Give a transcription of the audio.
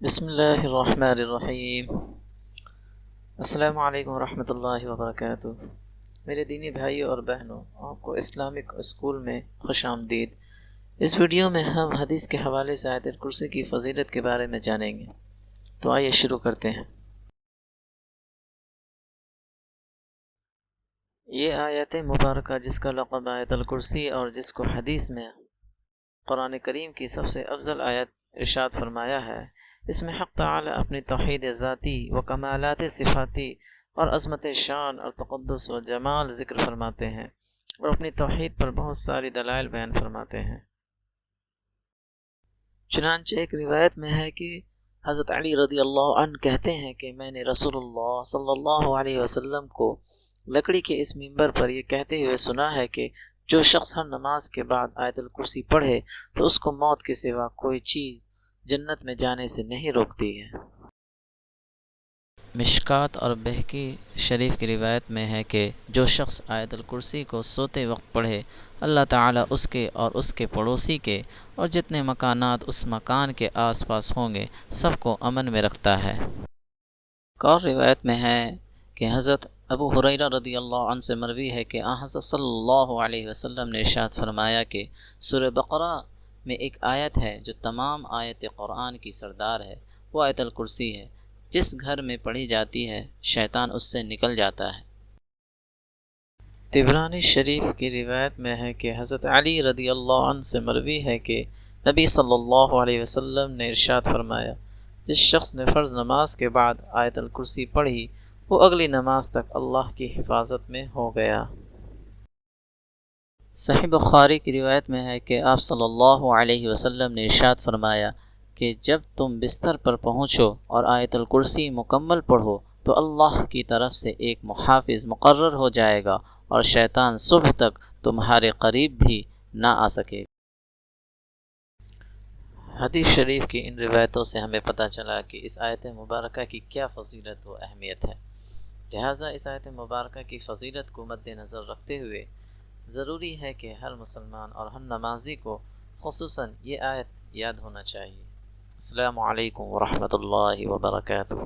بسم اللہ الرحمن الرحیم۔ السلام علیکم ورحمۃ اللہ وبرکاتہ۔ میرے دینی بھائیوں اور بہنوں، آپ کو اسلامک اسکول میں خوش آمدید۔ اس ویڈیو میں ہم حدیث کے حوالے سے آیت الکرسی کی فضیلت کے بارے میں جانیں گے، تو آئیے شروع کرتے ہیں۔ یہ آیت مبارکہ جس کا لقب آیت الکرسی اور جس کو حدیث میں قرآن کریم کی سب سے افضل آیت ارشاد فرمایا ہے، اس میں حق تعالی اپنی توحید ذاتی و کمالات صفاتی اور عظمت شان اور تقدس و جمال ذکر فرماتے ہیں اور اپنی توحید پر بہت ساری دلائل بیان فرماتے ہیں۔ چنانچہ ایک روایت میں ہے کہ حضرت علی رضی اللہ عنہ کہتے ہیں کہ میں نے رسول اللہ صلی اللہ علیہ وسلم کو لکڑی کے اس منبر پر یہ کہتے ہوئے سنا ہے کہ جو شخص ہر نماز کے بعد آیت الکرسی پڑھے تو اس کو موت کے سوا کوئی چیز جنت میں جانے سے نہیں روکتی ہے۔ مشکات اور بہقی شریف کی روایت میں ہے کہ جو شخص آیت الکرسی کو سوتے وقت پڑھے، اللہ تعالیٰ اس کے اور اس کے پڑوسی کے اور جتنے مکانات اس مکان کے آس پاس ہوں گے سب کو امن میں رکھتا ہے۔ ایک اور روایت میں ہے کہ حضرت ابو ہریرہ رضی اللہ عنہ سے مروی ہے کہ حضرت صلی اللہ علیہ وسلم نے ارشاد فرمایا کہ سورہ بقرہ میں ایک آیت ہے جو تمام آیت قرآن کی سردار ہے، وہ آیت الکرسی ہے۔ جس گھر میں پڑھی جاتی ہے شیطان اس سے نکل جاتا ہے۔ طبرانی شریف کی روایت میں ہے کہ حضرت علی رضی اللہ عنہ سے مروی ہے کہ نبی صلی اللہ علیہ وسلم نے ارشاد فرمایا، جس شخص نے فرض نماز کے بعد آیت الکرسی پڑھی وہ اگلی نماز تک اللہ کی حفاظت میں ہو گیا۔ صحیح بخاری کی روایت میں ہے کہ آپ صلی اللہ علیہ وسلم نے ارشاد فرمایا کہ جب تم بستر پر پہنچو اور آیت الکرسی مکمل پڑھو تو اللہ کی طرف سے ایک محافظ مقرر ہو جائے گا اور شیطان صبح تک تمہارے قریب بھی نہ آ سکے گا۔ حدیث شریف کی ان روایتوں سے ہمیں پتہ چلا کہ اس آیت مبارکہ کی کیا فضیلت و اہمیت ہے، لہٰذا اس آیت مبارکہ کی فضیلت کو مد نظر رکھتے ہوئے ضروری ہے کہ ہر مسلمان اور ہر نمازی کو خصوصاً یہ آیت یاد ہونا چاہیے۔ السلام علیکم ورحمۃ اللہ وبرکاتہ۔